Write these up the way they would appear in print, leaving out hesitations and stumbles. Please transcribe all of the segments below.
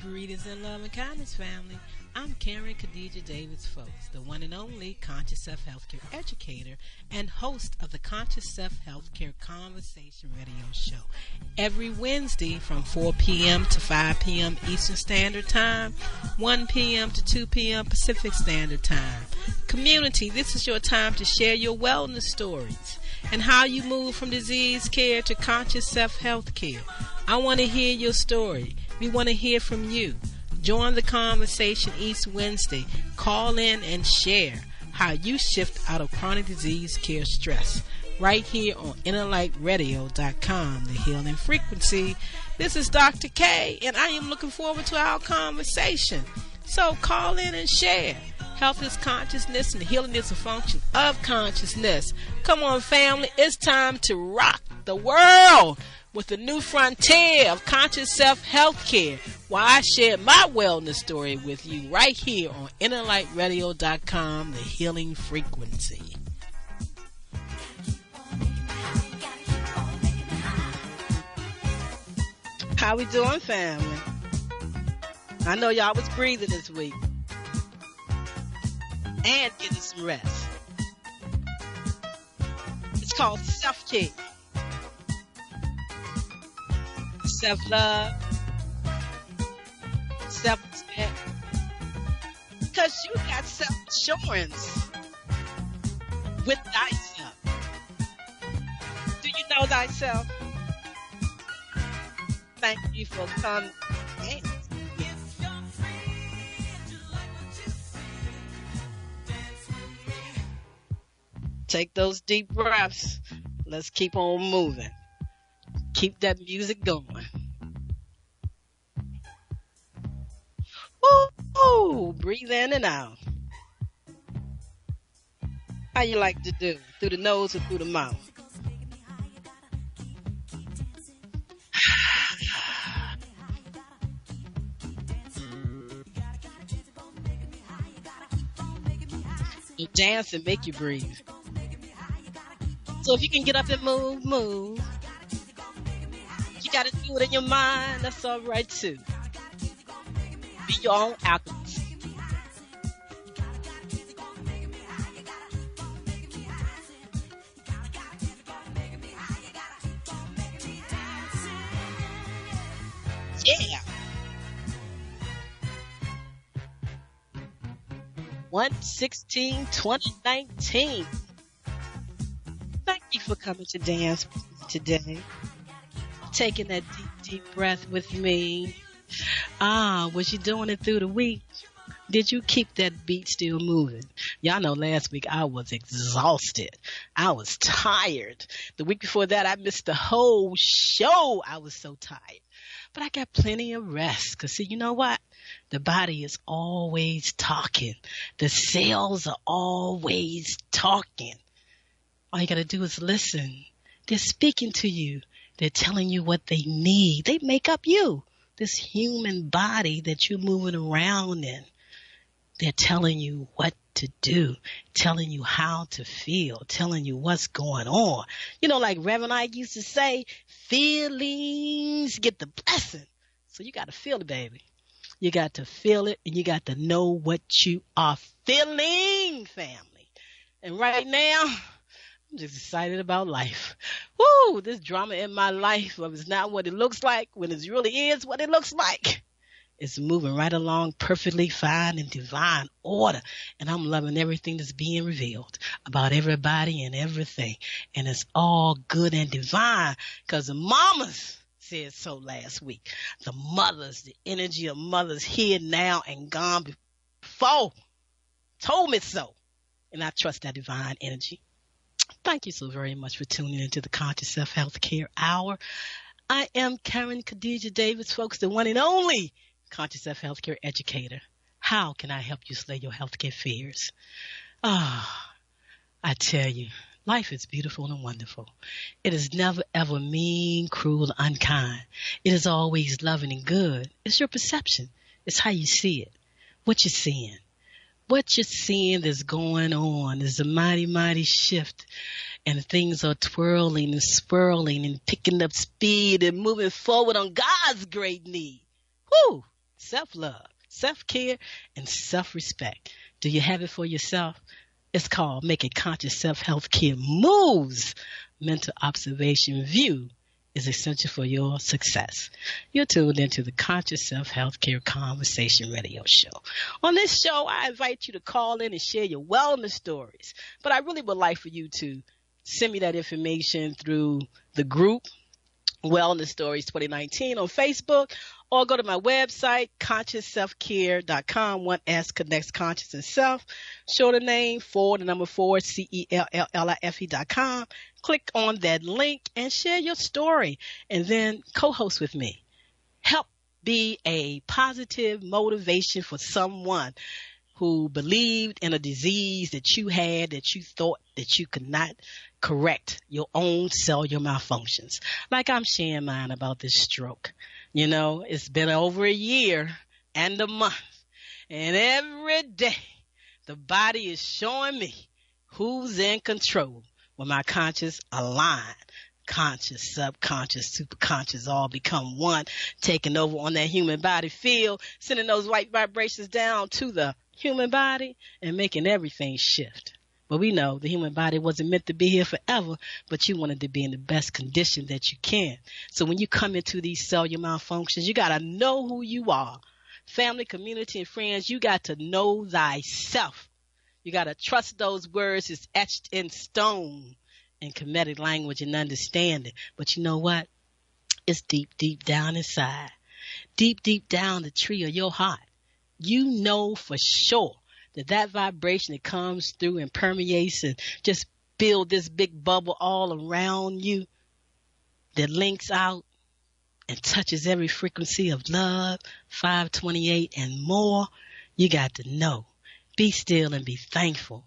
Greetings and love and kindness, family. I'm Karen Khadija Davis-Foulks, the one and only Conscious Self Healthcare educator and host of the Conscious Self Healthcare Conversation radio show. Every Wednesday from 4 p.m. to 5 p.m. Eastern Standard Time, 1 p.m. to 2 p.m. Pacific Standard Time. Community, this is your time to share your wellness stories and how you move from disease care to conscious self-health care. I want to hear your story. We want to hear from you. Join the conversation each Wednesday. Call in and share how you shift out of chronic disease care stress. Right here on InnerLightRadio.com, the healing frequency. This is Dr. K, and I am looking forward to our conversation. So call in and share. Health is consciousness, and healing is a function of consciousness. Come on, family. It's time to rock the world with the new frontier of conscious self-health care, while I share my wellness story with you right here on InnerLightRadio.com, the healing frequency. How we doing, family? I know y'all was breathing this week and getting some rest. It's called self-care. Self-love, self-respect, because you got self-assurance with thyself. Do you know thyself? Thank you for coming. Take those deep breaths. Let's keep on moving. Keep that music going. Ooh, breathe in and out. How you like to do? Through the nose or through the mouth? You dance and make you breathe. So if you can get up and move, move. You gotta do it in your mind. That's all right too. Be your own alchemist. Yeah. 1/16/2019. Thank you for coming to dance today. Taking that deep breath with me. Was you doing it through the week? Did you keep that beat still moving? Y'all know last week I was exhausted. I was tired. The week before that I missed the whole show. I was so tired. But I got plenty of rest. Because see, you know what? The body is always talking. The cells are always talking. All you got to do is listen. They're speaking to you. They're telling you what they need. They make up you, this human body that you're moving around in. They're telling you what to do, telling you how to feel, telling you what's going on. You know, like Reverend Ike used to say, feelings get the blessing. So you got to feel it, baby. You got to feel it, and you got to know what you are feeling, family. And right now, I'm just excited about life. Woo! This drama in my life is not what it looks like when it really is what it looks like. It's moving right along perfectly fine in divine order. And I'm loving everything that's being revealed about everybody and everything. And it's all good and divine because the mamas said so last week. The mothers, the energy of mothers here now and gone before told me so. And I trust that divine energy. Thank you so very much for tuning into the Conscious Self Health Care Hour. I am Karen Khadija Davis-Foulks, the one and only Conscious Self Health Care educator. How can I help you slay your healthcare fears? I tell you, life is beautiful and wonderful. It is never ever mean, cruel, or unkind. It is always loving and good. It's your perception. It's how you see it. What you're seeing. What you're seeing that's going on is a mighty, mighty shift. And things are twirling and swirling and picking up speed and moving forward on God's great need. Whoo! self-love, self-care, and self-respect. Do you have it for yourself? It's called Making Conscious Self-Health Care Moves. Mental observation view is essential for your success. You're tuned into the Conscious Self-Health Care Conversation Radio Show. On this show, I invite you to call in and share your wellness stories. But I really would like for you to send me that information through the group Wellness Stories 2019 on Facebook, or go to my website, consciousselfcare.com. 1S connects conscious and self. Shorter name, 4, the number 4, CELLLIFE.com. Click on that link and share your story, and then co-host with me. Help be a positive motivation for someone who believed in a disease that you had, that you thought that you could not correct your own cellular malfunctions. Like I'm sharing mine about this stroke. You know, it's been over a year and a month, and every day the body is showing me who's in control when my conscious align. Conscious, subconscious, superconscious all become one, taking over on that human body field, sending those white vibrations down to the human body and making everything shift. But we know the human body wasn't meant to be here forever, but you wanted to be in the best condition that you can. So when you come into these cellular malfunctions, you got to know who you are. Family, community, and friends, you got to know thyself. You got to trust those words is etched in stone in comedic language and understanding. But you know what? It's deep, deep down inside. Deep, deep down the tree of your heart. You know for sure that vibration that comes through and permeates and just build this big bubble all around you that links out and touches every frequency of love, 528 and more. You got to know. Be still and be thankful.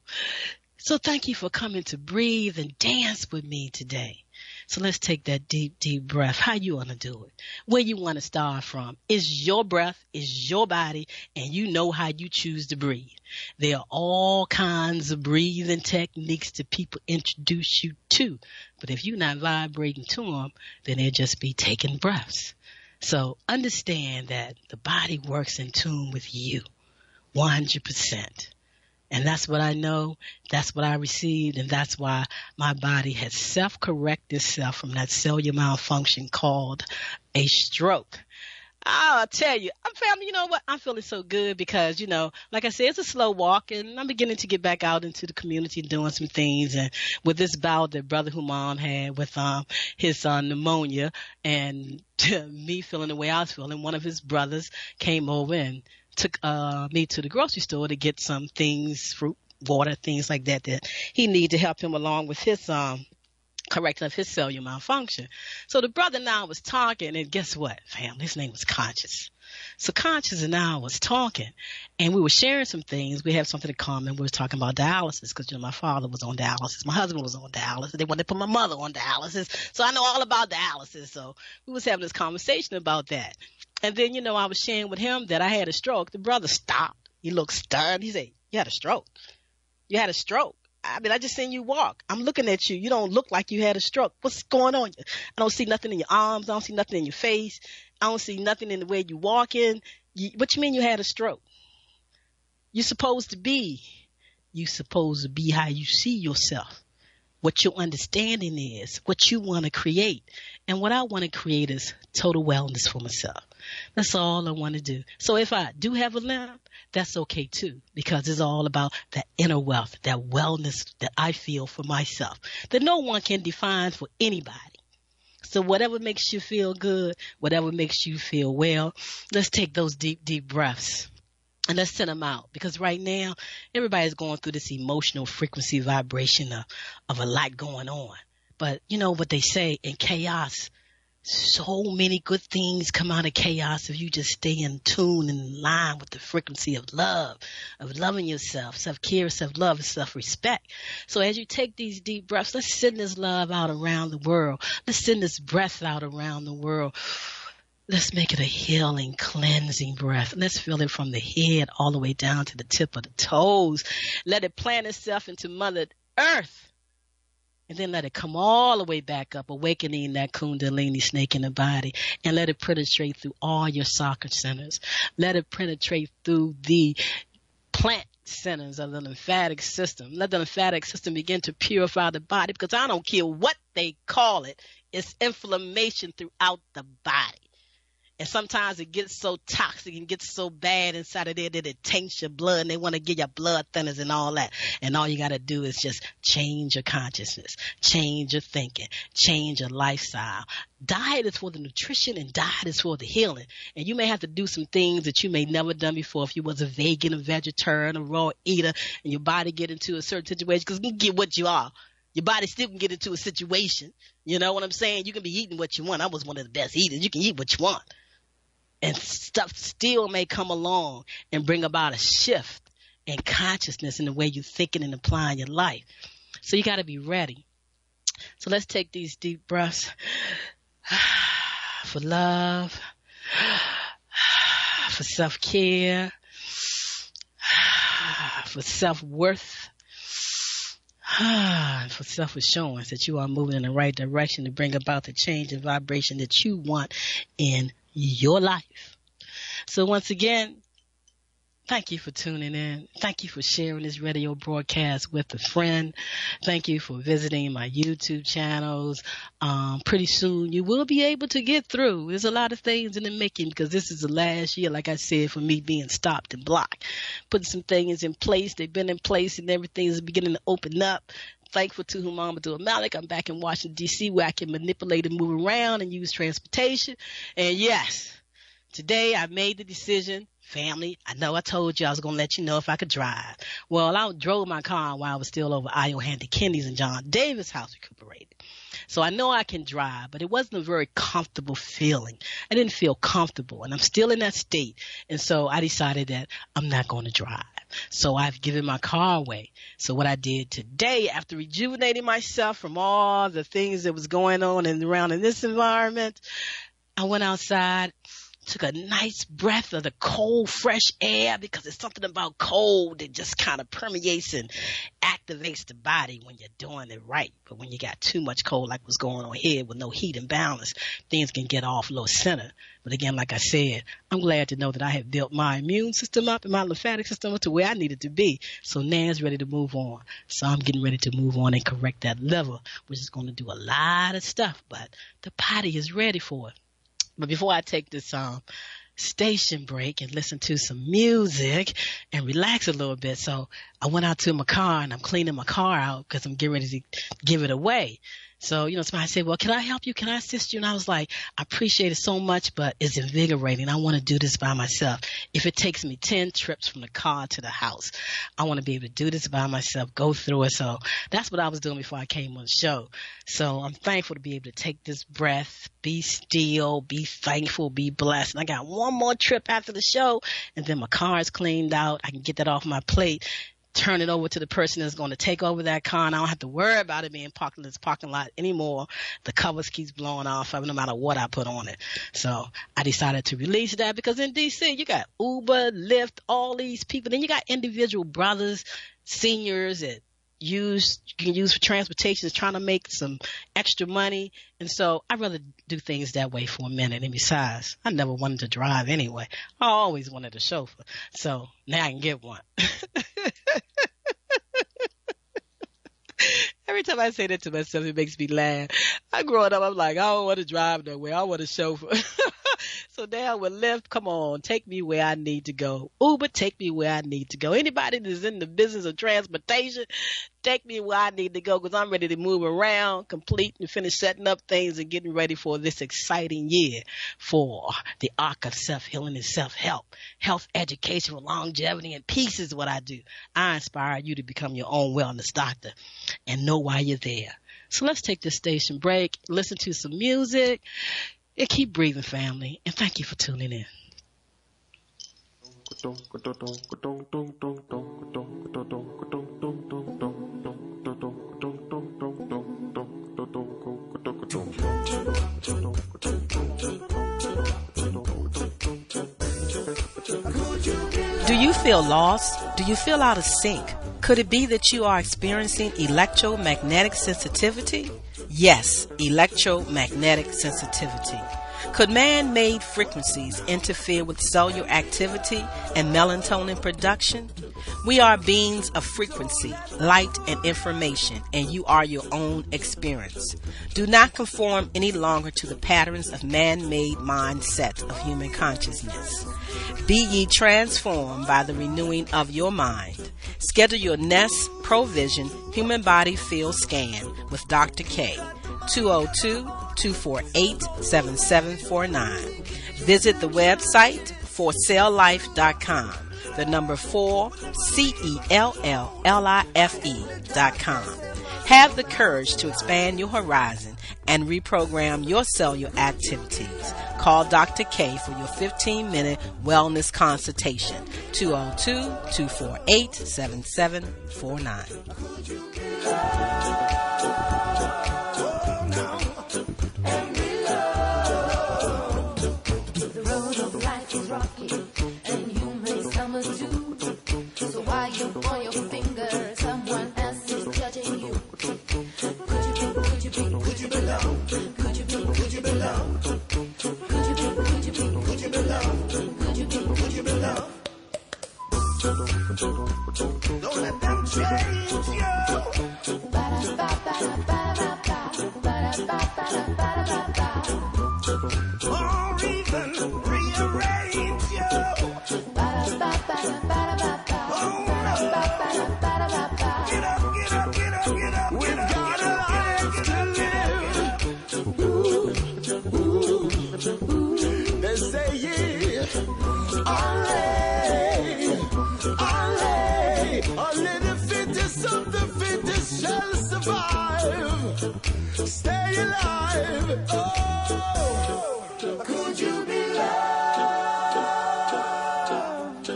So thank you for coming to breathe and dance with me today. So let's take that deep, deep breath. How you want to do it? Where you want to start from? It's your breath, it's your body, and you know how you choose to breathe. There are all kinds of breathing techniques that people introduce you to. But if you're not vibrating to them, then they'll just be taking breaths. So understand that the body works in tune with you 100%. And that's what I know, that's what I received, and that's why my body has self-corrected itself from that cellular malfunction called a stroke. I'll tell you, family, you know what? I'm feeling so good because, you know, like I said, it's a slow walk, and I'm beginning to get back out into the community doing some things. And with this bout that Brother Human had with his pneumonia and me feeling the way I was feeling, one of his brothers came over and took me to the grocery store to get some things, fruit, water, things like that he needed to help him along with his correction of his cellular malfunction. So the brother and I was talking, and guess what, fam? His name was Conscious. So Conscious and I was talking, and we were sharing some things. We have something in common. We were talking about dialysis because, you know, my father was on dialysis. My husband was on dialysis. They wanted to put my mother on dialysis. So I know all about dialysis. So we was having this conversation about that. And then, you know, I was sharing with him that I had a stroke. The brother stopped. He looked stunned. He said, "You had a stroke? You had a stroke? I mean, I just seen you walk. I'm looking at you. You don't look like you had a stroke. What's going on? I don't see nothing in your arms. I don't see nothing in your face. I don't see nothing in the way you walking. What you mean you had a stroke? You're supposed to be how you see yourself. What your understanding is, what you want to create. And what I want to create is total wellness for myself. That's all I want to do. So if I do have a limp, that's okay too, because it's all about that inner wealth, that wellness that I feel for myself, that no one can define for anybody. So whatever makes you feel good, whatever makes you feel well, let's take those deep, deep breaths. And let's send them out, because right now everybody's going through this emotional frequency vibration of a lot going on. But you know what they say, in chaos, so many good things come out of chaos if you just stay in tune and in line with the frequency of love, of loving yourself, self-care, self-love, and self-respect. So as you take these deep breaths, let's send this love out around the world. Let's send this breath out around the world. Let's make it a healing, cleansing breath. Let's feel it from the head all the way down to the tip of the toes. Let it plant itself into Mother Earth. And then let it come all the way back up, awakening that kundalini snake in the body, and let it penetrate through all your chakra centers. Let it penetrate through the plant centers of the lymphatic system. Let the lymphatic system begin to purify the body, because I don't care what they call it. It's inflammation throughout the body. And sometimes it gets so toxic and gets so bad inside of there that it taints your blood, and they want to give you blood thinners and all that. And all you got to do is just change your consciousness, change your thinking, change your lifestyle. Diet is for the nutrition, and diet is for the healing. And you may have to do some things that you may never done before if you was a vegan, a vegetarian, a raw eater, and your body get into a certain situation, because you can get what you are. Your body still can get into a situation. You know what I'm saying? You can be eating what you want. I was one of the best eaters. You can eat what you want. And stuff still may come along and bring about a shift in consciousness in the way you're thinking and applying your life. So you got to be ready. So let's take these deep breaths for love, for self-care, for self-worth, for self-assurance that you are moving in the right direction to bring about the change and vibration that you want in your life. So once again, thank you for tuning in. Thank you for sharing this radio broadcast with a friend. Thank you for visiting my YouTube channels. Pretty soon you will be able to get through. There's a lot of things in the making, because this is the last year, like I said, for me being stopped and blocked. Putting some things in place. They've been in place, and everything is beginning to open up. Thankful to Humama to Malik. I'm back in Washington, D.C., where I can manipulate and move around and use transportation. And yes, today I made the decision, family. I know I told you I was going to let you know if I could drive. Well, I drove my car while I was still over Iohandy Kennedy's and John Davis House recuperated. So I know I can drive, but it wasn't a very comfortable feeling. I didn't feel comfortable, and I'm still in that state. And so I decided that I'm not going to drive. So I've given my car away. So what I did today, after rejuvenating myself from all the things that was going on and around in this environment, I went outside, took a nice breath of the cold, fresh air, because it's something about cold that just kind of permeates and activates the body when you're doing it right. But when you got too much cold, like what's going on here with no heat and balance, things can get off low center. But again, like I said, I'm glad to know that I have built my immune system up and my lymphatic system up to where I need it to be. So now it's ready to move on. So I'm getting ready to move on and correct that liver, which is going to do a lot of stuff. But the body is ready for it. But before I take this station break and listen to some music and relax a little bit, so I went out to my car and I'm cleaning my car out because I'm getting ready to give it away. So, somebody said, well, can I help you? Can I assist you? And I was like, I appreciate it so much, but it's invigorating. I want to do this by myself. If it takes me 10 trips from the car to the house, I want to be able to do this by myself, go through it. So that's what I was doing before I came on the show. So I'm thankful to be able to take this breath, be still, be thankful, be blessed. And I got one more trip after the show, and then my car is cleaned out. I can get that off my plate, turn it over to the person that's going to take over that car, and I don't have to worry about it being parked in this parking lot anymore. The covers keeps blowing off no matter what I put on it. So I decided to release that, because in DC you got Uber, Lyft, all these people. Then you got individual brothers, seniors that you can use for transportation, is trying to make some extra money. And so I'd rather do things that way for a minute. And besides, I never wanted to drive anyway. I always wanted a chauffeur. So now I can get one. Every time I say that to myself, it makes me laugh. Growing up, I'm like, I don't want to drive nowhere. I want a chauffeur. So now with Lyft, come on, take me where I need to go. Uber, take me where I need to go. Anybody that's in the business of transportation, take me where I need to go, because I'm ready to move around, complete and finish setting up things and getting ready for this exciting year for the arc of self-healing and self-help. Health education with longevity and peace is what I do. I inspire you to become your own wellness doctor and know why you're there. So let's take this station break, listen to some music, and keep breathing, family. And thank you for tuning in. Do you feel lost? Do you feel out of sync? Could it be that you are experiencing electromagnetic sensitivity? Yes, electromagnetic sensitivity. Could man-made frequencies interfere with cellular activity and melatonin production? We are beings of frequency, light, and information, and you are your own experience. Do not conform any longer to the patterns of man-made mindsets of human consciousness. Be ye transformed by the renewing of your mind. Schedule your Nest Provision Human Body Field Scan with Dr. K. 202-248-7749. Visit the website forcelllife.com. The number 4CELLLIFE.com. Have the courage to expand your horizon and reprogram your cellular activities. Call Dr. K for your 15-minute wellness consultation. 202-248-7749. Don't let them change you. Or even rearrange you. Oh no. Get up, get up, get up, get up. We've got a life to live. They say a little fit is something fit is shall survive. Stay alive. Oh, could you be loved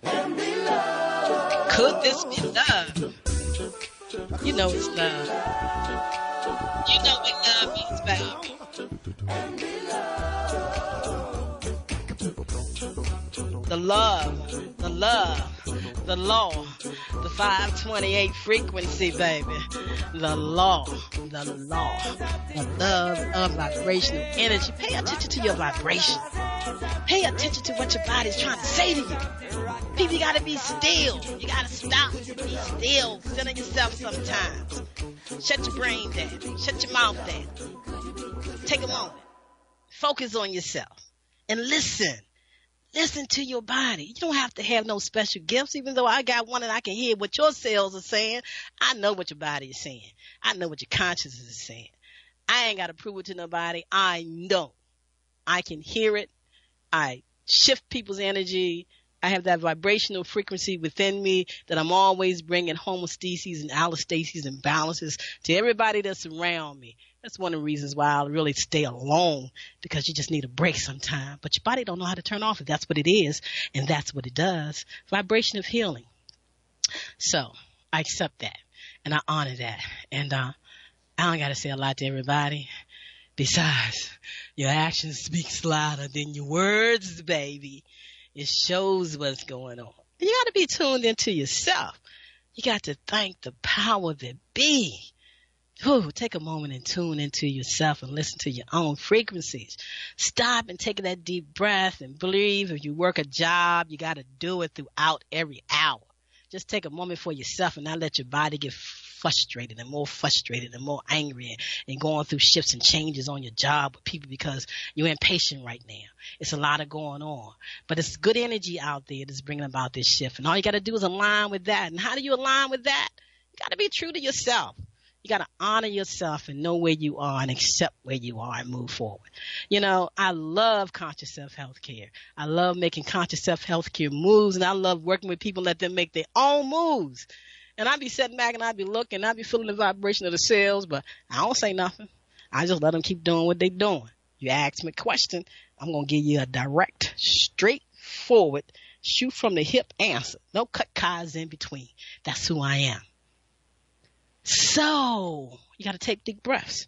and be loved? Could this be love? You know it's love. You know what love means, baby. The love, the law, the 528 frequency, baby. The law, the love of vibrational energy. Pay attention to your vibration. Pay attention to what your body's trying to say to you. People, you gotta be still. You gotta stop. Be still. Center yourself sometimes. Shut your brain down. Shut your mouth down. Take a moment. Focus on yourself. And listen. Listen to your body. You don't have to have no special gifts, even though I got one and I can hear what your cells are saying. I know what your body is saying. I know what your consciousness is saying. I ain't got to prove it to nobody. I know. I can hear it. I shift people's energy. I have that vibrational frequency within me that I'm always bringing homeostasis and allostasis and balances to everybody that's around me. That's one of the reasons why I really stay alone, because you just need a break sometime. But your body don't know how to turn off if that's what it is, and that's what it does. Vibration of healing. So I accept that, and I honor that. And I don't got to say a lot to everybody. Besides, your actions speak louder than your words, baby. It shows what's going on. And you got to be tuned into yourself. You got to thank the power that be. Ooh, take a moment and tune into yourself and listen to your own frequencies. Stop and take that deep breath and breathe. If you work a job, you got to do it throughout every hour. Just take a moment for yourself and not let your body get frustrated and more angry and going through shifts and changes on your job with people because you're impatient right now. It's a lot of going on. But it's good energy out there that's bringing about this shift. And all you got to do is align with that. And how do you align with that? You got to be true to yourself. You got to honor yourself and know where you are and accept where you are and move forward. You know, I love conscious self-health care. I love making conscious self-health care moves, and I love working with people, let them make their own moves. And I be sitting back and I be looking, I be feeling the vibration of the cells, but I don't say nothing. I just let them keep doing what they doing. You ask me a question, I'm going to give you a direct, straightforward, shoot from the hip answer. No cut ties in between. That's who I am. So you got to take deep breaths.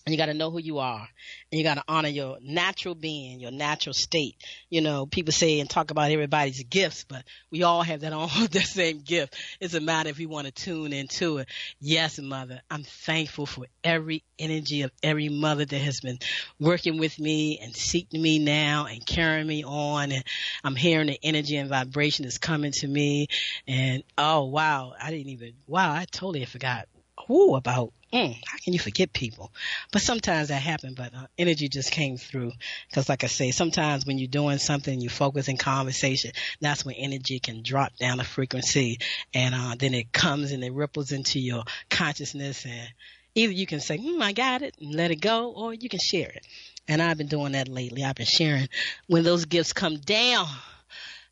And you got to know who you are, and you got to honor your natural being, your natural state. People say and talk about everybody's gifts, but we all have that the same gift. It's a matter if we want to tune into it. Yes, Mother, I'm thankful for every energy of every mother that has been working with me and seeking me now and carrying me on. And I'm hearing the energy and vibration that's coming to me. And oh, wow, I totally forgot. How can you forget people? But sometimes that happens, but energy just came through. Because like I say, sometimes when you're doing something, you focus in conversation, that's when energy can drop down a frequency, and then it comes and it ripples into your consciousness, and either you can say, I got it, and let it go, or you can share it. And I've been doing that lately. I've been sharing when those gifts come down.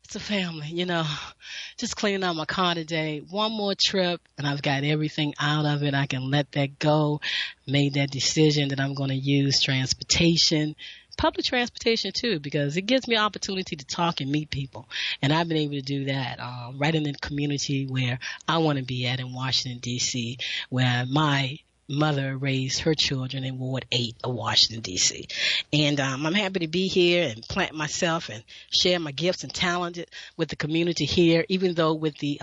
It's a family, just cleaning out my car today. One more trip and I've got everything out of it. I can let that go. Made that decision that I'm going to use transportation, public transportation too, because it gives me an opportunity to talk and meet people. And I've been able to do that right in the community where I want to be at in Washington, D.C., where my mother raised her children in Ward 8 of Washington, D.C. And I'm happy to be here and plant myself and share my gifts and talents with the community here, even though with the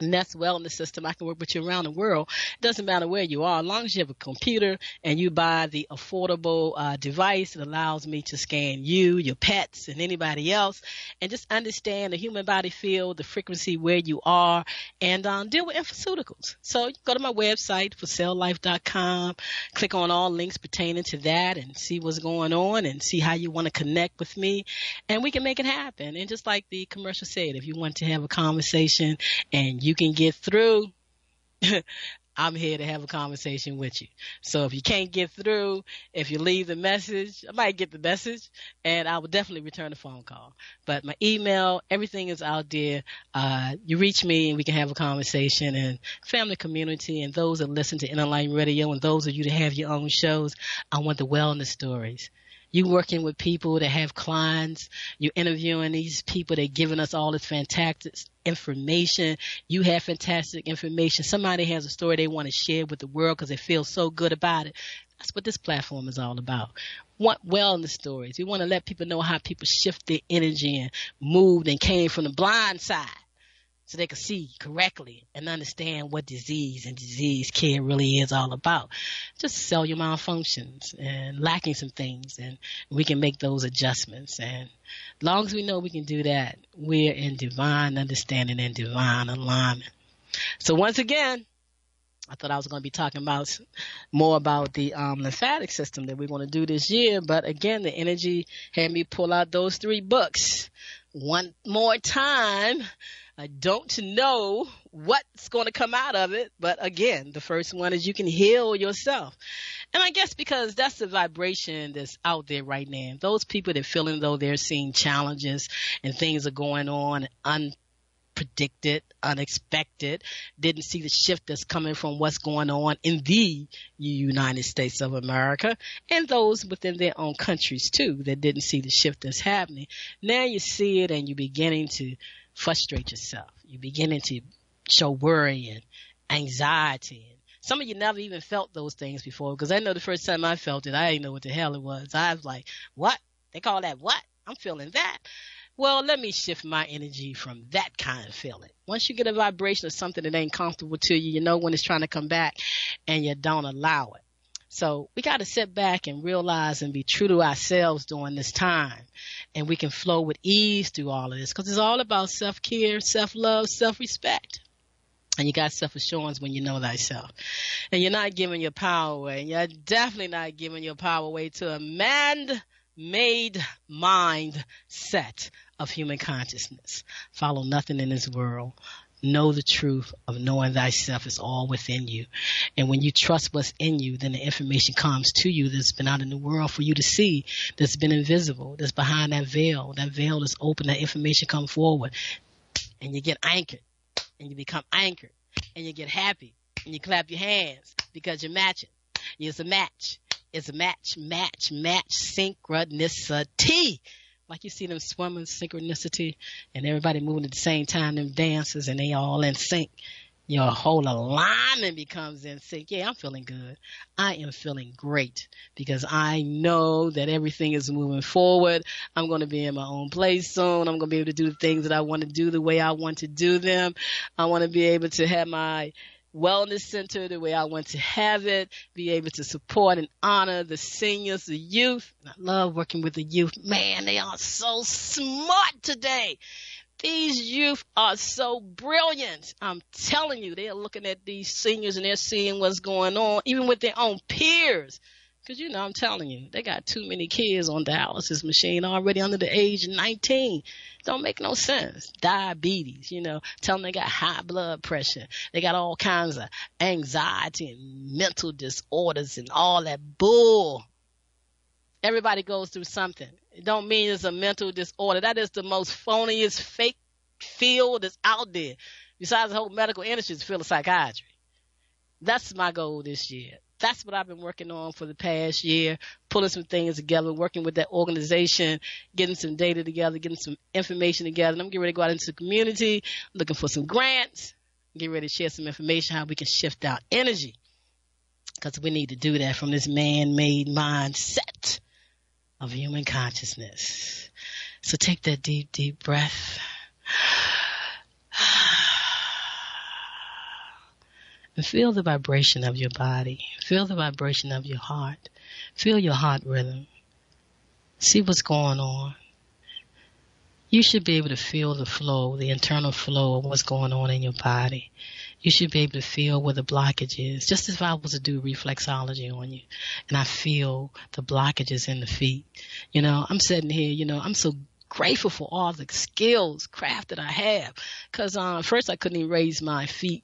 Nest Wellness System, I can work with you around the world. It doesn't matter where you are. As long as you have a computer and you buy the affordable device that allows me to scan you, your pets, and anybody else, and just understand the human body field, the frequency where you are, and deal with pharmaceuticals. So you go to my website, forcelllife.com, click on all links pertaining to that and see what's going on and see how you want to connect with me, and we can make it happen. And just like the commercial said, if you want to have a conversation and you can get through, I'm here to have a conversation with you. So if you can't get through, if you leave the message, I might get the message, and I will definitely return the phone call. But my email, everything is out there. You reach me and we can have a conversation. And family, community, and those that listen to Inner Light Radio, and those of you that have your own shows, I want the wellness stories. You working with people that have clients, you interviewing these people, they're giving us all this fantastic information. You have fantastic information. Somebody has a story they want to share with the world because they feel so good about it. That's what this platform is all about. Want wellness stories. We want to let people know how people shift their energy and moved and came from the blind side, so they can see correctly and understand what disease and disease care really is all about. Just cellular malfunctions and lacking some things, and we can make those adjustments. And as long as we know we can do that, we're in divine understanding and divine alignment. So once again, I thought I was going to be talking more about the lymphatic system that we're going to do this year. But again, the energy had me pull out those 3 books one more time. I don't know what's going to come out of it. But again, the first one is you can heal yourself. And I guess because that's the vibration that's out there right now. Those people that feel as though they're seeing challenges and things are going on unpredicted, unexpected, didn't see the shift that's coming from what's going on in the United States of America, and those within their own countries too that didn't see the shift that's happening. Now you see it and you're beginning to frustrate yourself. You're beginning to show worry and anxiety. And some of you never even felt those things before, because I know the first time I felt it, I didn't know what the hell it was. I was like, what? They call that what? I'm feeling that. Well, let me shift my energy from that kind of feeling. Once you get a vibration of something that ain't comfortable to you, you know when it's trying to come back and you don't allow it. So we got to sit back and realize and be true to ourselves during this time. And we can flow with ease through all of this, because it's all about self-care, self-love, self-respect. And you got self-assurance when you know thyself. And you're not giving your power away. You're definitely not giving your power away to a man-made mindset of human consciousness. Follow nothing in this world. Know the truth of knowing thyself is all within you. And when you trust what's in you, then the information comes to you that's been out in the world for you to see, that's been invisible, that's behind that veil. That veil is open, that information come forward. And you get anchored, and you become anchored, and you get happy, and you clap your hands because you're matching. It's a match. It's a match, synchronicity. Like you see them swimming, synchronicity, and everybody moving at the same time, them dances, and they all in sync. Your whole alignment becomes in sync. Yeah, I'm feeling good. I am feeling great because I know that everything is moving forward. I'm going to be in my own place soon. I'm going to be able to do the things that I want to do the way I want to do them. I want to be able to have my wellness center the way I want to have it, be able to support and honor the seniors, the youth. I love working with the youth. Man, they are so smart today. These youth are so brilliant. I'm telling you, they're looking at these seniors and they're seeing what's going on, even with their own peers. Because, I'm telling you, they got too many kids on dialysis machine already under the age of 19. Don't make no sense. Diabetes, tell them they got high blood pressure. They got all kinds of anxiety and mental disorders and all that bull. Everybody goes through something. It don't mean it's a mental disorder. That is the most phoniest fake field that's out there. Besides the whole medical industry, is field of psychiatry. That's my goal this year. That's what I've been working on for the past year, pulling some things together, working with that organization, getting some data together, getting some information together. And I'm getting ready to go out into the community, looking for some grants, get ready to share some information, how we can shift our energy. Because we need to do that from this man-made mindset of human consciousness. So take that deep, deep breath. And feel the vibration of your body. Feel the vibration of your heart. Feel your heart rhythm. See what's going on. You should be able to feel the flow, the internal flow of what's going on in your body. You should be able to feel where the blockage is. Just as if I was to do reflexology on you and I feel the blockages in the feet. I'm sitting here, I'm so grateful for all the skills, craft that I have. Because first I couldn't even raise my feet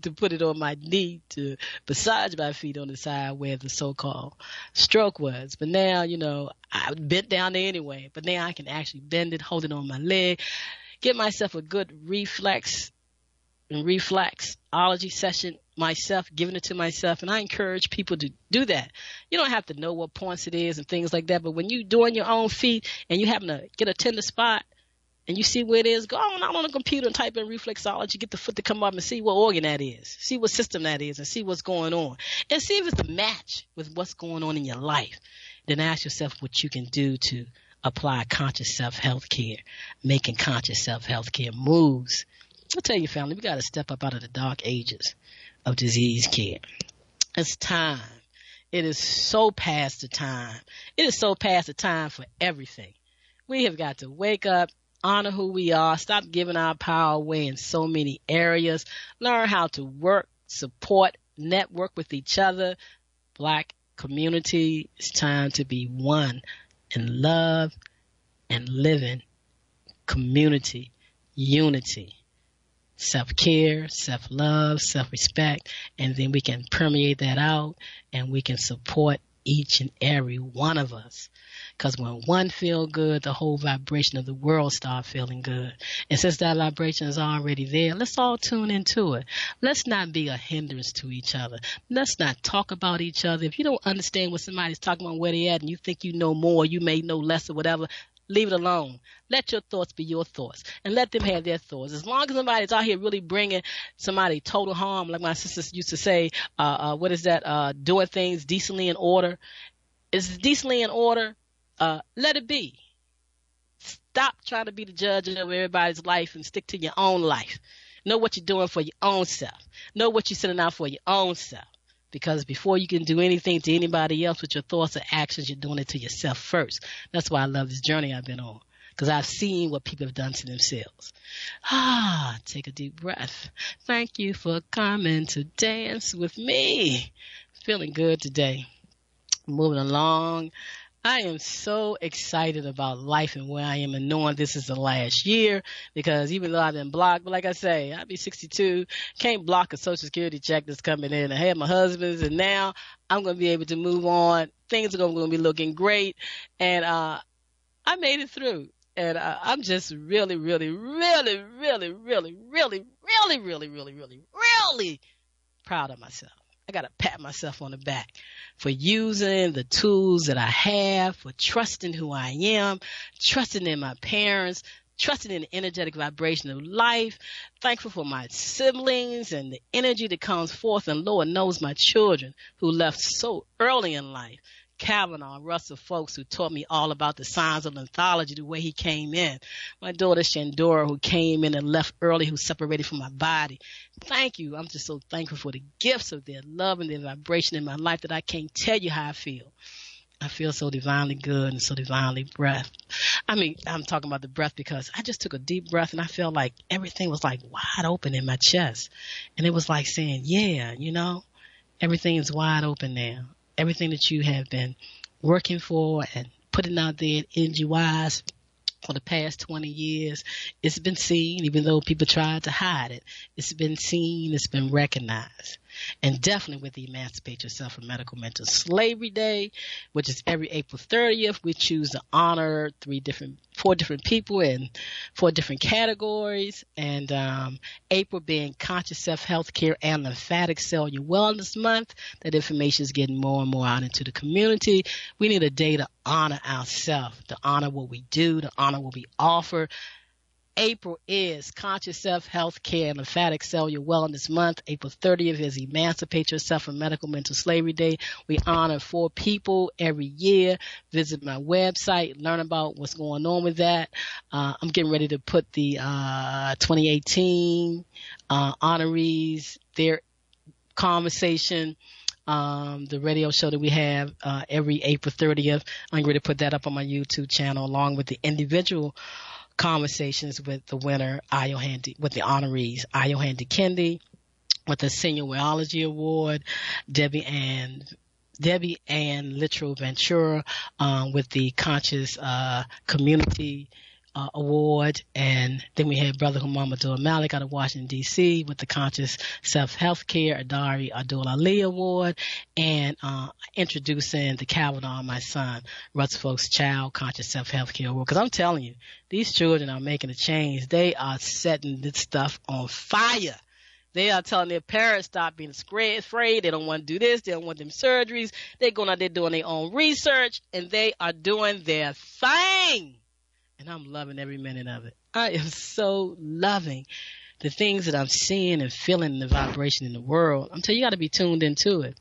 to put it on my knee to massage my feet on the side where the so-called stroke was. But now, I bent down there anyway. But now I can actually bend it, hold it on my leg, get myself a good reflexology session myself, giving it to myself. And I encourage people to do that. You don't have to know what points it is and things like that. But when you're doing your own feet and you happen to get a tender spot, and you see where it is, go on out on the computer and type in reflexology, get the foot to come up and see what organ that is, see what system that is, and see what's going on. And see if it's a match with what's going on in your life. Then ask yourself what you can do to apply conscious self-health care, making conscious self-health care moves. I'll tell you, family, we got to step up out of the dark ages of disease care. It's time. It is so past the time. It is so past the time for everything. We have got to wake up, honor who we are, stop giving our power away in so many areas, learn how to work, support, network with each other. Black community, it's time to be one in love and living community, unity, self-care, self-love, self-respect, and then we can permeate that out and we can support each and every one of us. Because when one feel good, the whole vibration of the world start feeling good. And since that vibration is already there, let's all tune into it. Let's not be a hindrance to each other. Let's not talk about each other. If you don't understand what somebody's talking about, where they at, and you think you know more, you may know less or whatever, leave it alone. Let your thoughts be your thoughts and let them have their thoughts. As long as somebody's out here really bringing somebody total harm, like my sisters used to say, doing things decently in order. Is decently in order? Let it be. Stop trying to be the judge of everybody's life and stick to your own life. Know what you're doing for your own self. Know what you're sending out for your own self. Because before you can do anything to anybody else with your thoughts or actions, you're doing it to yourself first. That's why I love this journey I've been on. Because I've seen what people have done to themselves. Take a deep breath. Thank you for coming to dance with me. Feeling good today. Moving along. I am so excited about life and where I am and knowing this is the last year because even though I've been blocked, but like I say, I'll be 62, can't block a Social Security check that's coming in. I had my husband's and now I'm going to be able to move on. Things are going to be looking great. And I made it through. And I'm just really, really, really, really, really, really, really, really, really, really, really proud of myself. I got to pat myself on the back for using the tools that I have, for trusting who I am, trusting in my parents, trusting in the energetic vibration of life, thankful for my siblings and the energy that comes forth, and Lord knows my children who left so early in life. Kavanaugh, Russell Folks, who taught me all about the signs of lithology, the way he came in. My daughter Shandora, who came in and left early, who separated from my body. Thank you. I'm just so thankful for the gifts of their love and their vibration in my life that I can't tell you how I feel. I feel so divinely good and so divinely breath. I mean, I'm talking about the breath because I just took a deep breath and I felt like everything was like wide open in my chest. And it was like saying, yeah, you know, everything is wide open now. Everything that you have been working for and putting out there energy-wise for the past 20 years, it's been seen, even though people tried to hide it. It's been seen, it's been recognized. And definitely with the Emancipate Yourself from Medical Mental Slavery Day, which is every April 30th, we choose to honor four different people in 4 different categories. And April being Conscious Self-Health Care and Lymphatic Cellular Wellness Month. That information is getting more and more out into the community. We need a day to honor ourselves, to honor what we do, to honor what we offer. April is Conscious Self-Health Care and Lymphatic Cellular Wellness Month. April 30th is Emancipate Yourself from Medical Mental Slavery Day. We honor 4 people every year. Visit my website, learn about what's going on with that. I'm getting ready to put the 2018 honorees, their conversation, the radio show that we have every April 30th. I'm going to put that up on my YouTube channel along with the individual conversations with the winner, with the honorees, Ayohandi Kendi, with the Senior Weology Award, Debbie Ann Littrell Ventura, with the Conscious Community Award, and then we had Brother Muhammadu Malik out of Washington, D.C. with the Conscious Self-Health Care Adari Abdul Ali Award, and introducing the Kavanaugh, my son, Russell Folks Child Conscious Self-Health Care Award. Because I'm telling you, these children are making a change. They are setting this stuff on fire. They are telling their parents stop being afraid. They don't want to do this. They don't want them surgeries. They're going out there doing their own research, and they are doing their thing. And I'm loving every minute of it. I am so loving the things that I'm seeing and feeling the vibration in the world. I'm telling you, you got to be tuned into it.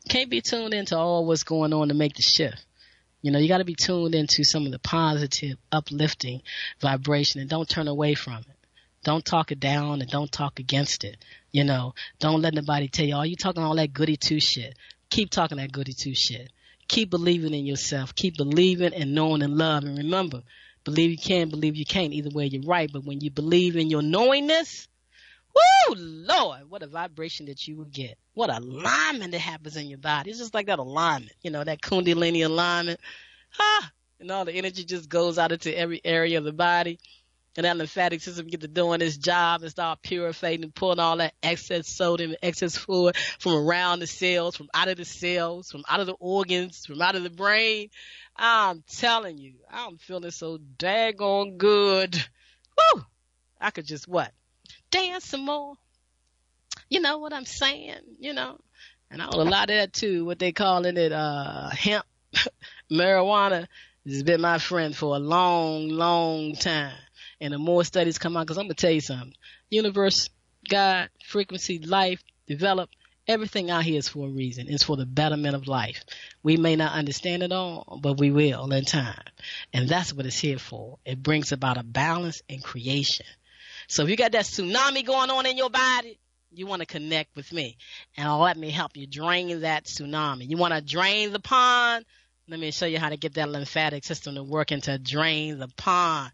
Can't be tuned into all what's going on to make the shift. You know, you got to be tuned into some of the positive, uplifting vibration, and don't turn away from it. Don't talk it down and don't talk against it. You know, don't let nobody tell you, oh, you talking all that goody two shit. Keep talking that goody two shit. Keep believing in yourself. Keep believing and knowing and love. And remember, believe you can, believe you can't. Either way, you're right. But when you believe in your knowingness, woo, Lord, what a vibration that you will get. What alignment that happens in your body. It's just like that alignment, you know, that Kundalini alignment. And all the energy just goes out into every area of the body. And that lymphatic system get to doing its job and start purifying and pulling all that excess sodium and excess fluid from around the cells, from out of the cells, from out of the organs, from out of the brain. I'm telling you, I'm feeling so daggone good. Woo! I could just dance some more. You know what I'm saying? You know, and I would allow that too. What they calling it, hemp, marijuana, has been my friend for a long, long time. And the more studies come out, because I'm going to tell you something. Universe, God, frequency, life, develop, everything out here is for a reason. It's for the betterment of life. We may not understand it all, but we will in time. And that's what it's here for. It brings about a balance and creation. So if you got that tsunami going on in your body, you want to connect with me. And let me help you drain that tsunami. You want to drain the pond? Let me show you how to get that lymphatic system to work and to drain the pond.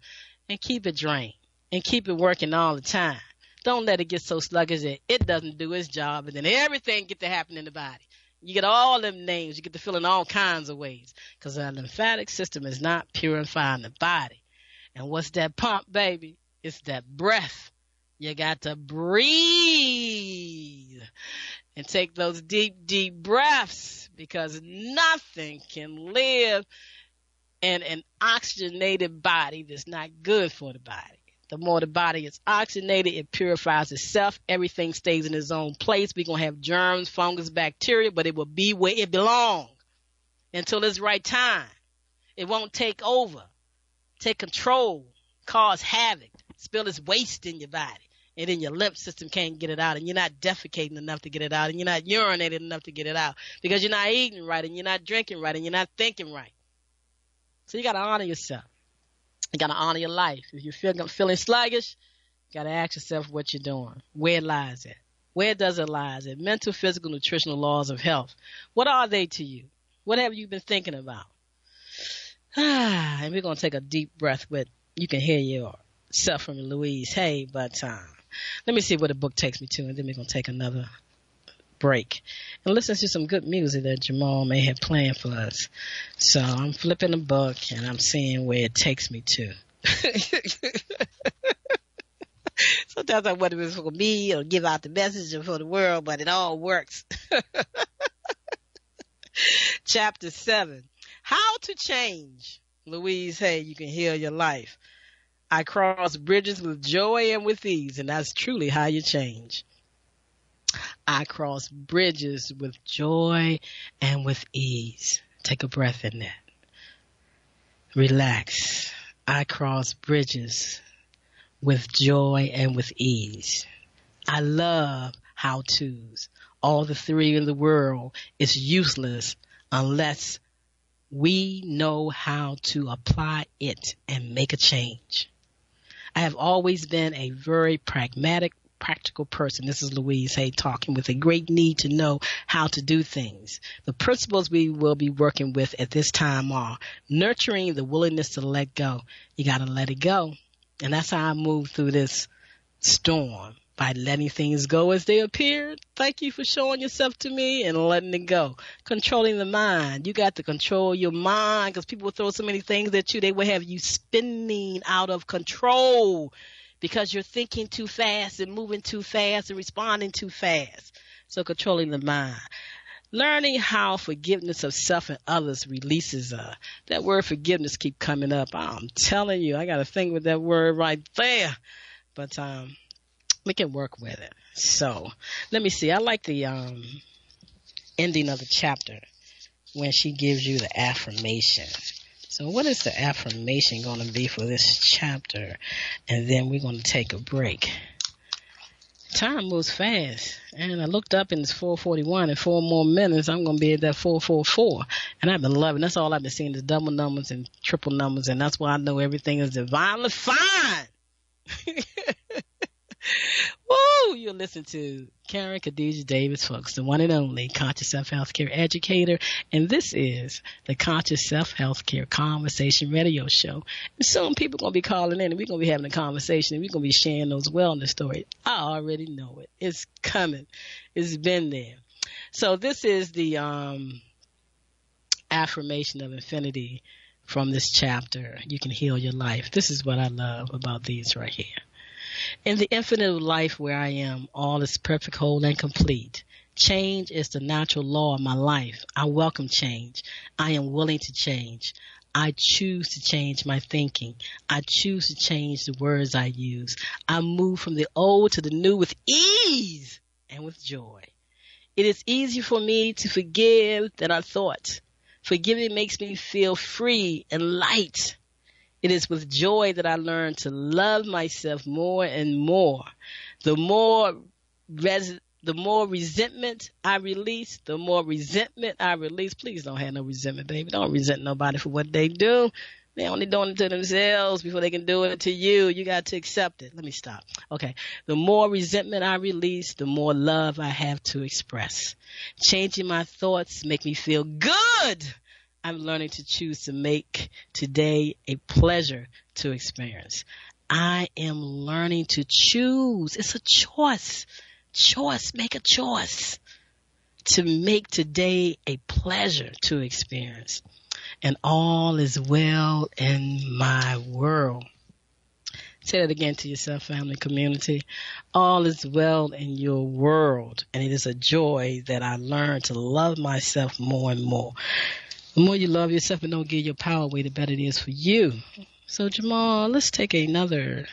And keep it drained. And keep it working all the time. Don't let it get so sluggish that it doesn't do its job. And then everything get to happen in the body. You get all them names. You get to feel in all kinds of ways. Because the lymphatic system is not purifying the body. And what's that pump, baby? It's that breath. You got to breathe. And take those deep, deep breaths. Because nothing can live in an oxygenated body that's not good for the body. The more the body is oxygenated, it purifies itself. Everything stays in its own place. We're going to have germs, fungus, bacteria, but it will be where it belongs until it's right time. It won't take over, take control, cause havoc, spill its waste in your body. And then your lymph system can't get it out, and you're not defecating enough to get it out, and you're not urinating enough to get it out because you're not eating right, and you're not drinking right, and you're not thinking right. So you got to honor yourself. You got to honor your life. If you're feeling sluggish, you got to ask yourself what you're doing. Where it lies at? Where does it lie at? Mental, physical, nutritional laws of health. What are they to you? What have you been thinking about? And we're going to take a deep breath with, you can hear yourself from Louise Hay, but let me see where the book takes me to, and then we're going to take another break and listen to some good music that Jamal may have planned for us. So I'm flipping the book, and I'm seeing where it takes me to. Sometimes I wonder if it's for me or give out the message or for the world, but it all works. Chapter 7, How to Change. Louise Hay, you can heal your life. I cross bridges with joy and with ease, and that's truly how you change. I cross bridges with joy and with ease. Take a breath in that. Relax. I cross bridges with joy and with ease. I love how-tos. All the theory in the world is useless unless we know how to apply it and make a change. I have always been a very pragmatic, practical person. This is Louise Hay talking, with a great need to know how to do things. The principles we will be working with at this time are nurturing the willingness to let go. You got to let it go. And that's how I move through this storm, by letting things go as they appear. Thank you for showing yourself to me and letting it go. Controlling the mind. You got to control your mind, because people will throw so many things at you. They will have you spinning out of control because you're thinking too fast and moving too fast and responding too fast. So controlling the mind. Learning how forgiveness of self and others releases. That word forgiveness keep coming up. I'm telling you, I got to think with that word right there. But we can work with it. So let me see. I like the ending of the chapter when she gives you the affirmation. So what is the affirmation going to be for this chapter? And then we're going to take a break. Time moves fast, and I looked up and it's 4:41. In 4 more minutes, I'm going to be at that 4:44, and I've been loving. That's all I've been seeing is double numbers and triple numbers, and that's why I know everything is divinely fine. Woo! You'll listen to Karen Khadijah Davis-Foulks, the one and only Conscious Self Healthcare Educator, and this is the Conscious Self Healthcare Conversation Radio Show. And soon people are going to be calling in, and we're going to be having a conversation, and we're going to be sharing those wellness stories. I already know it. It's coming. It's been there. So this is the affirmation of infinity from this chapter. You can heal your life. This is what I love about these right here. In the infinite of life where I am, all is perfect, whole, and complete. Change is the natural law of my life. I welcome change. I am willing to change. I choose to change my thinking. I choose to change the words I use. I move from the old to the new with ease and with joy. It is easier for me to forgive than I thought. Forgiving makes me feel free and light. It is with joy that I learn to love myself more and more. The more resentment I release, the more resentment I release. Please don't have no resentment, baby. Don't resent nobody for what they do. They're only doing it to themselves before they can do it to you. You got to accept it. Let me stop. Okay. The more resentment I release, the more love I have to express. Changing my thoughts make me feel good. I'm learning to choose to make today a pleasure to experience. I am learning to choose. It's a choice. Make a choice to make today a pleasure to experience. And all is well in my world. Say that again to yourself, family, community. All is well in your world. And it is a joy that I learn to love myself more and more. The more you love yourself and don't give your power away, the better it is for you. So, Jamal, let's take another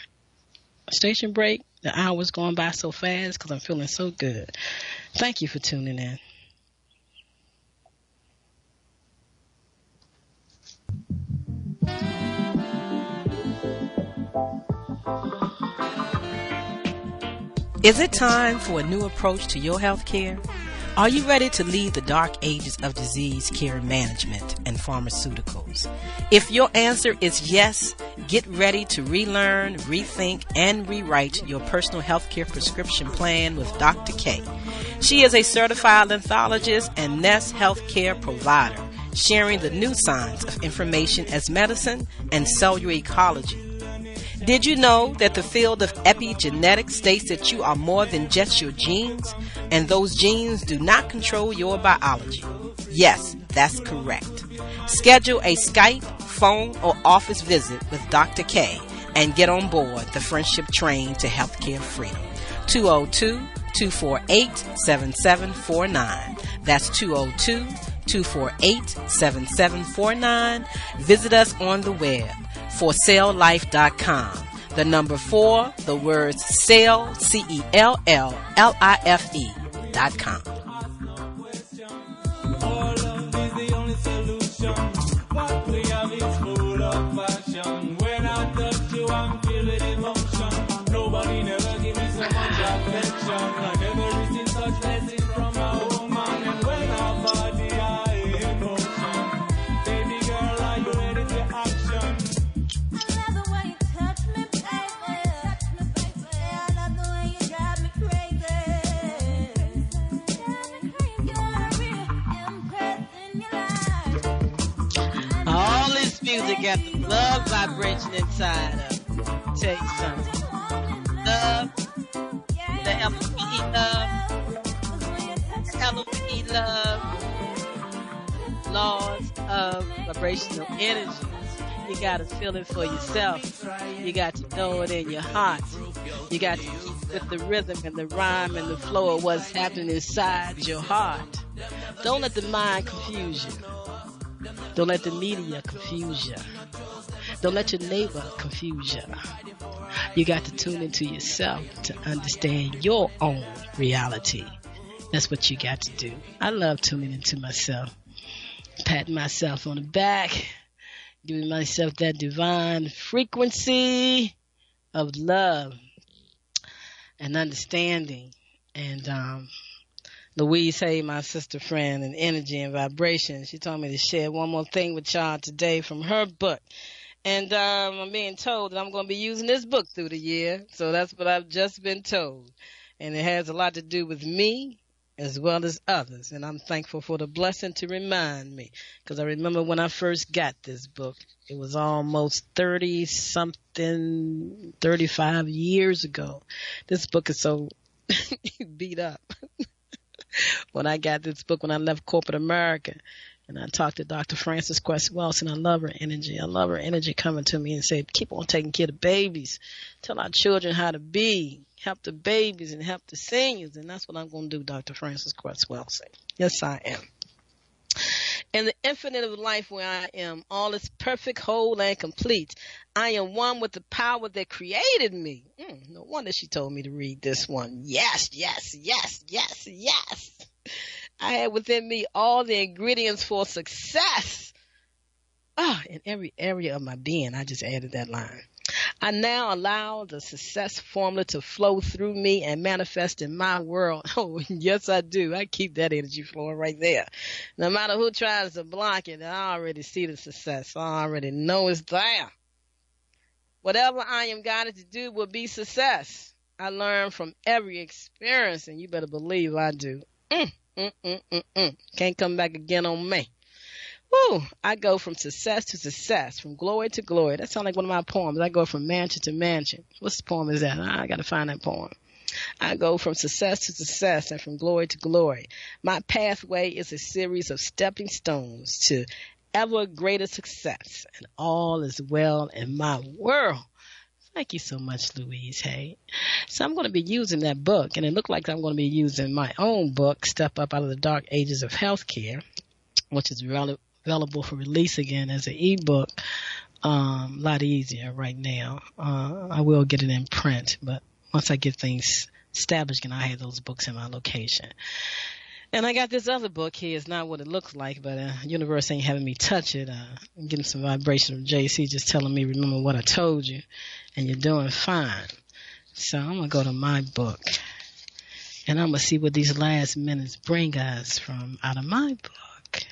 station break. The hour's going by so fast because I'm feeling so good. Thank you for tuning in. Is it time for a new approach to your health care? Are you ready to leave the dark ages of disease care management and pharmaceuticals? If your answer is yes, get ready to relearn, rethink, and rewrite your personal health care prescription plan with Dr. K. She is a certified anthologist and Nest healthcare provider, sharing the new science of information as medicine and cellular ecology. Did you know that the field of epigenetics states that you are more than just your genes, and those genes do not control your biology? Yes, that's correct. Schedule a Skype, phone, or office visit with Dr. K and get on board the friendship train to healthcare freedom. 202-248-7749. That's 202-248-7749. Visit us on the web, forselllife.com. The number 4, the words sell, CELLLIFE.com. All love is the only solution. What we have is full of passion. When I touch you, I'm filled with emotion. Nobody never give me so much affection. I never received such blessing from a woman. And when our body are in motion, baby girl, are you ready for action? Love the way you touch me, baby. Touch me, baby. I love the way you drive me crazy. Drive me crazy. You're a real impress in your life. All this music got the love vibration inside of it. Tell you something. Love, the L-O-V-E love, L-O-V-E love, laws of vibrational energy. You got to feel it for yourself. You got to know it in your heart. You got to keep with the rhythm and the rhyme and the flow of what's happening inside your heart. Don't let the mind confuse you. Don't let the media confuse you. Don't let your neighbor confuse you. You got to tune into yourself to understand your own reality. That's what you got to do. I love tuning into myself, patting myself on the back, giving myself that divine frequency of love and understanding. And Louise Hay, my sister friend and energy and vibration, she told me to share one more thing with y'all today from her book. And I'm being told that I'm going to be using this book through the year. So that's what I've just been told. And it has a lot to do with me as well as others. And I'm thankful for the blessing to remind me. Because I remember when I first got this book, it was almost 30-something, 35 years ago. This book is so beat up. When I got this book, when I left corporate America, and I talked to Dr. Frances Quest Wells, and I love her energy. I love her energy coming to me and say, keep on taking care of babies. Tell our children how to be. Help the babies and help the seniors. And that's what I'm going to do, Dr. Frances Quest Wells said. Yes, I am. In the infinite of life where I am, all is perfect, whole, and complete. I am one with the power that created me. No wonder she told me to read this one. Yes, yes, yes, yes, yes. I have within me all the ingredients for success. In every area of my being, I just added that line. I now allow the success formula to flow through me and manifest in my world. Oh, yes, I do. I keep that energy flowing right there. No matter who tries to block it, I already see the success. I already know it's there. Whatever I am guided to do will be success. I learn from every experience, and you better believe I do. Can't come back again on me. Woo! I go from success to success, from glory to glory. That sounds like one of my poems. I go from mansion to mansion. What's the poem is that? I got to find that poem. I go from success to success and from glory to glory. My pathway is a series of stepping stones to ever greater success, and all is well in my world. Thank you so much, Louise Hay. So I'm going to be using that book, and it looked like I'm going to be using my own book, Step Up Out of the Dark Ages of Healthcare, which is available for release again as an ebook. A lot easier right now. I will get it in print, but once I get things established, and I have those books in my location. And I got this other book here. It's not what it looks like, but universe ain't having me touch it. I'm getting some vibration from JC just telling me, remember what I told you, and you're doing fine. So I'm going to go to my book, and I'm going to see what these last minutes bring us from out of my book.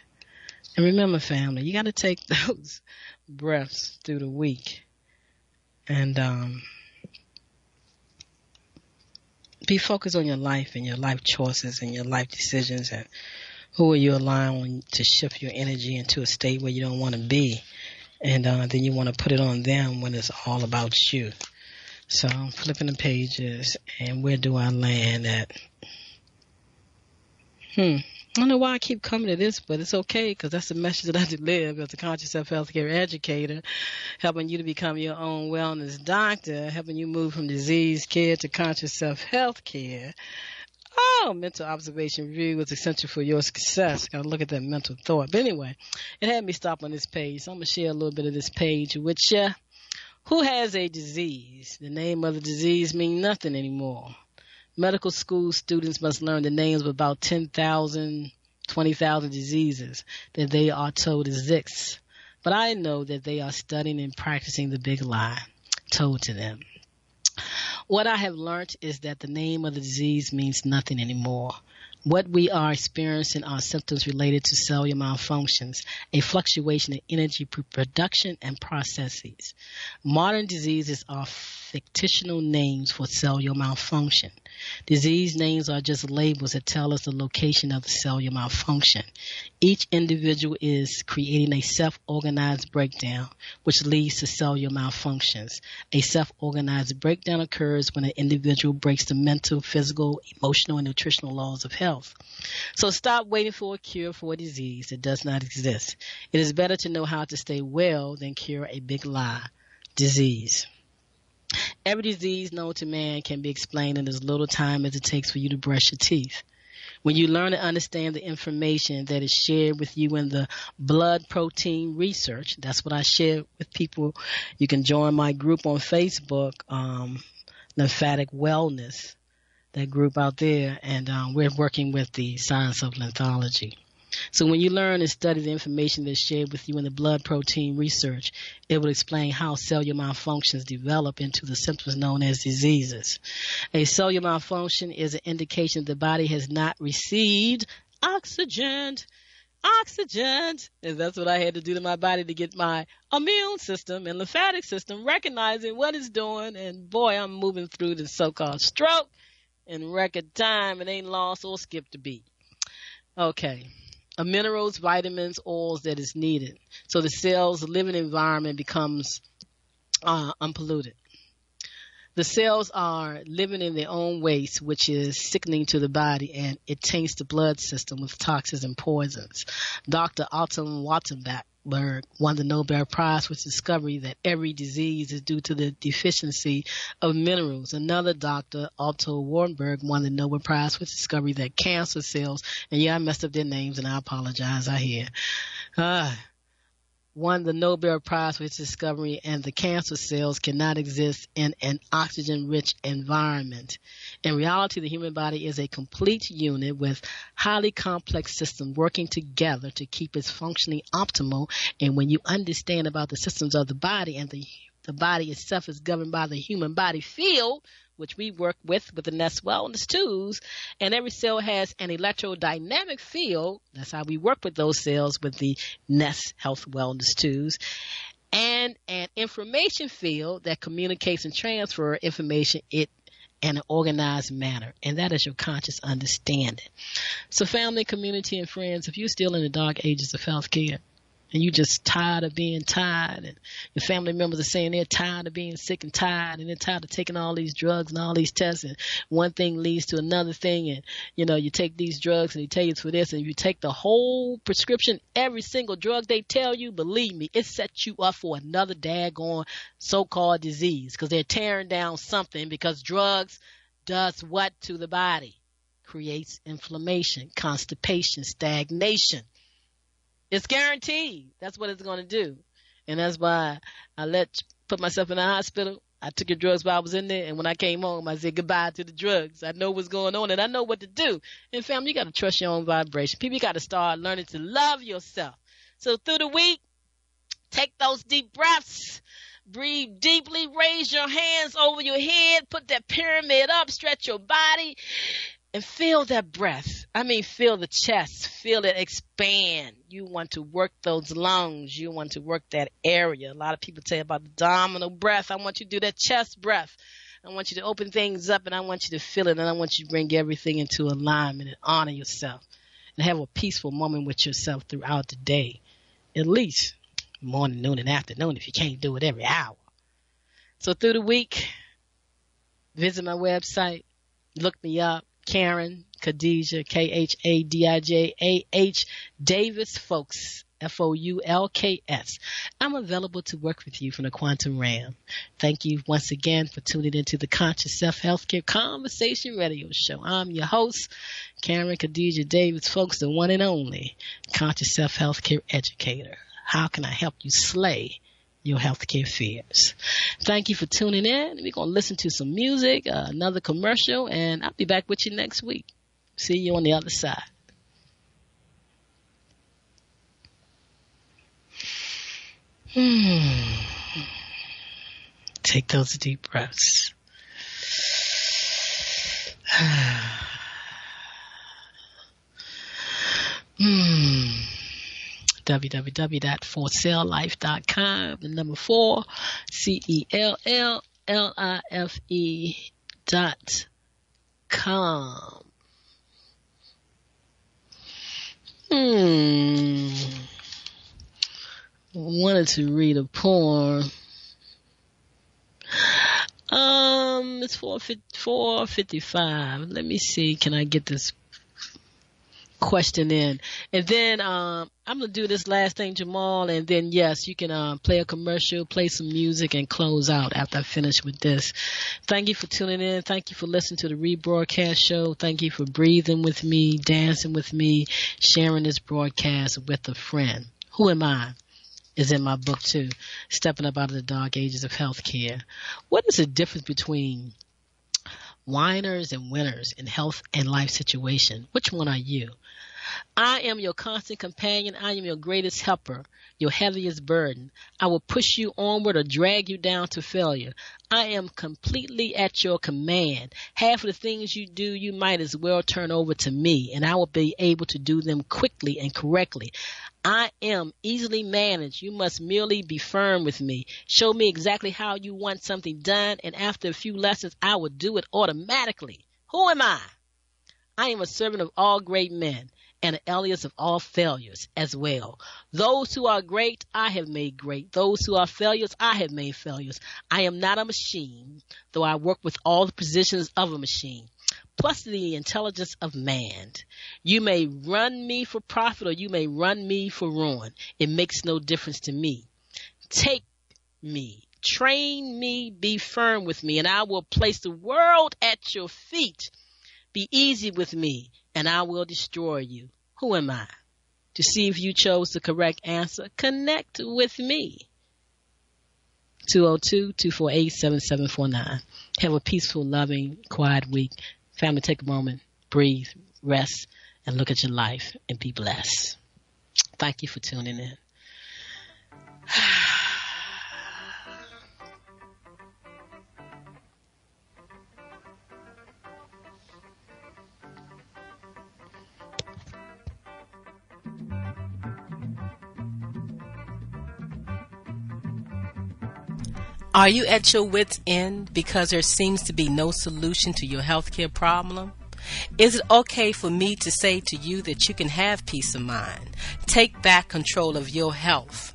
And remember, family, you got to take those breaths through the week. And be focused on your life and your life choices and your life decisions and who are you allowing to shift your energy into a state where you don't want to be. And then you want to put it on them when it's all about you. So I'm flipping the pages, and where do I land at? I don't know why I keep coming to this, but it's okay because that's the message that I deliver as a conscious self-healthcare educator, helping you to become your own wellness doctor, helping you move from disease care to conscious self-healthcare. Oh, mental observation review is essential for your success. Got to look at that mental thought. But anyway, it had me stop on this page, so I'm going to share a little bit of this page with you. Who has a disease? The name of the disease means nothing anymore. Medical school students must learn the names of about 10,000, 20,000 diseases that they are told exist. But I know that they are studying and practicing the big lie told to them. What I have learned is that the name of the disease means nothing anymore. What we are experiencing are symptoms related to cellular malfunctions, a fluctuation in energy production and processes. Modern diseases are fictional names for cellular malfunction. Disease names are just labels that tell us the location of the cellular malfunction. Each individual is creating a self-organized breakdown, which leads to cellular malfunctions. A self-organized breakdown occurs when an individual breaks the mental, physical, emotional, and nutritional laws of health. So stop waiting for a cure for a disease that does not exist. It is better to know how to stay well than cure a big lie, disease. Every disease known to man can be explained in as little time as it takes for you to brush your teeth. When you learn to understand the information that is shared with you in the blood protein research, that's what I share with people. You can join my group on Facebook, Lymphatic Wellness, that group out there, and we're working with the science of lymphology. So when you learn and study the information that's shared with you in the blood protein research, it will explain how cellular malfunctions develop into the symptoms known as diseases. A cellular malfunction is an indication the body has not received oxygen. And that's what I had to do to my body to get my immune system and lymphatic system recognizing what it's doing. And boy, I'm moving through the so-called stroke in record time. It ain't lost or skipped a beat. Okay. Minerals, vitamins, oils that is needed. So the cell's living environment becomes unpolluted. The cells are living in their own waste, which is sickening to the body, and it taints the blood system with toxins and poisons. Dr. Alton Wattenberg won the Nobel Prize for his discovery that every disease is due to the deficiency of minerals. Another doctor, Otto Warburg, won the Nobel Prize for his discovery that cancer cells, and yeah, I messed up their names, and I apologize, I hear. Won the Nobel Prize for his discovery, and the cancer cells cannot exist in an oxygen-rich environment. In reality, the human body is a complete unit with highly complex systems working together to keep it functioning optimal. And when you understand about the systems of the body, and the body itself is governed by the human body field, which we work with the Nest Wellness tools, and every cell has an electrodynamic field. That's how we work with those cells with the Nest Health Wellness tools, and an information field that communicates and transfers information in an organized manner, and that is your conscious understanding. So family, community, and friends, if you're still in the dark ages of healthcare, and you just tired of being tired, and your family members are saying they're tired of being sick and tired, and they're tired of taking all these drugs and all these tests, and one thing leads to another thing, and you take these drugs and they tell you it's for this, and if you take the whole prescription, every single drug they tell you, believe me, it sets you up for another daggone so-called disease, because they're tearing down something, because drugs does what to the body? Creates inflammation, constipation, stagnation. It's guaranteed. That's what it's going to do. And that's why I put myself in the hospital. I took your drugs while I was in there, and when I came home, I said goodbye to the drugs. I know what's going on, and I know what to do. And family, you got to trust your own vibration. People, you got to start learning to love yourself. So through the week, take those deep breaths. Breathe deeply. Raise your hands over your head. Put that pyramid up. Stretch your body. And feel that breath. I mean, feel the chest. Feel it expand. You want to work those lungs. You want to work that area. A lot of people tell you about the abdominal breath. I want you to do that chest breath. I want you to open things up, and I want you to feel it, and I want you to bring everything into alignment and honor yourself and have a peaceful moment with yourself throughout the day, at least morning, noon, and afternoon if you can't do it every hour. So through the week, visit my website, look me up. Karen, Khadijah, Khadijah, Davis-Foulks, Foulks. I'm available to work with you from the quantum realm. Thank you once again for tuning into the Conscious Self Healthcare Conversation Radio Show. I'm your host, Karen Khadijah Davis-Foulks, the one and only Conscious Self Healthcare Educator. How can I help you slay your healthcare fears? Thank you for tuning in. We're going to listen to some music, another commercial, and I'll be back with you next week. See you on the other side. Take those deep breaths. www.forselllife.com, the number 4, CELLLIFE.com. Wanted to read a poem. It's 4:55. Let me see. Can I get this question in? And then I'm gonna do this last thing, Jamal, and then yes, you can play a commercial, play some music, and close out after I finish with this. Thank you for tuning in. Thank you for listening to the rebroadcast show. Thank you for breathing with me, dancing with me, sharing this broadcast with a friend. Who am I? Is in my book too, Stepping Up Out of the Dark Ages of Healthcare. What is the difference between whiners and winners in health and life situation? Which one are you? I am your constant companion. I am your greatest helper, your heaviest burden. I will push you onward or drag you down to failure. I am completely at your command. Half of the things you do, you might as well turn over to me, and I will be able to do them quickly and correctly. I am easily managed. You must merely be firm with me. Show me exactly how you want something done, and after a few lessons, I will do it automatically. Who am I? I am a servant of all great men and an alias of all failures as well. Those who are great, I have made great. Those who are failures, I have made failures. I am not a machine, though I work with all the positions of a machine, plus the intelligence of man. You may run me for profit or you may run me for ruin. It makes no difference to me. Take me, train me, be firm with me, and I will place the world at your feet. Be easy with me, and I will destroy you. Who am I? To see if you chose the correct answer, connect with me. 202-248-7749. Have a peaceful, loving, quiet week. Family, take a moment, breathe, rest, and look at your life and be blessed. Thank you for tuning in. Are you at your wit's end because there seems to be no solution to your healthcare problem? Is it okay for me to say to you that you can have peace of mind? Take back control of your health.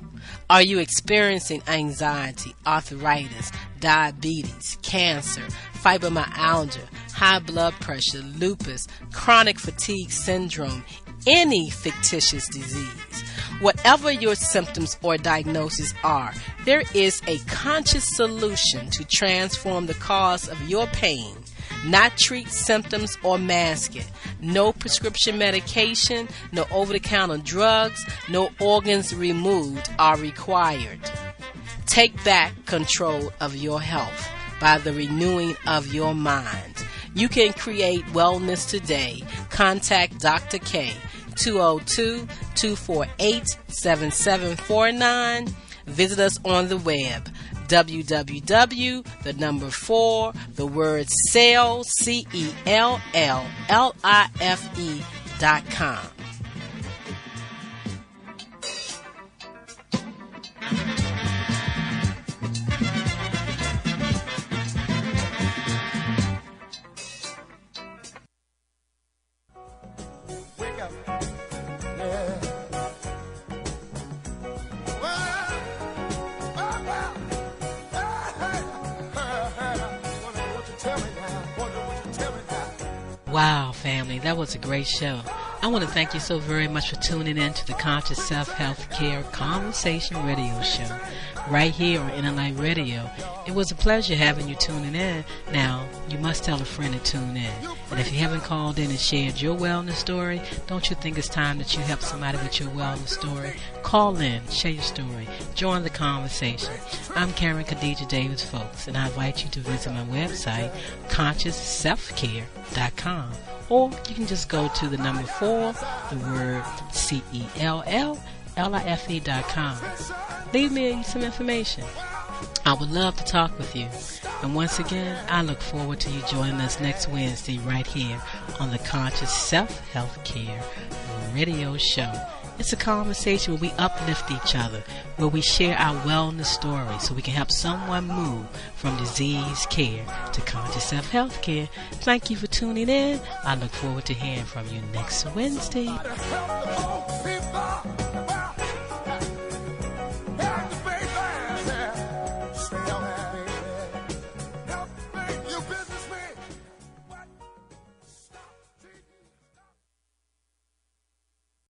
Are you experiencing anxiety, arthritis, diabetes, cancer, fibromyalgia, high blood pressure, lupus, chronic fatigue syndrome, any fictitious disease? Whatever your symptoms or diagnoses are, there is a conscious solution to transform the cause of your pain. Not treat symptoms or mask it. No prescription medication, no over-the-counter drugs, no organs removed are required. Take back control of your health. by the renewing of your mind. You can create wellness today. Contact Dr. K, 202-248-7749. Visit us on the web, www.celllife.com. Wake up. Yeah. Wow, family, that was a great show. I want to thank you so very much for tuning in to the Conscious Self Health Care Conversation Radio Show right here on Interlight Radio. It was a pleasure having you tuning in. Now, you must tell a friend to tune in. And if you haven't called in and shared your wellness story, don't you think it's time that you help somebody with your wellness story? Call in, share your story, join the conversation. I'm Karen Khadija Davis-Foulks, and I invite you to visit my website, ConsciousSelfCare.com. Or you can just go to the number 4, the word CELLLIFE.com. Leave me some information. I would love to talk with you. And once again, I look forward to you joining us next Wednesday right here on the Conscious Self Health Care Radio Show. It's a conversation where we uplift each other, where we share our wellness stories so we can help someone move from disease care to conscious self-health care. Thank you for tuning in. I look forward to hearing from you next Wednesday.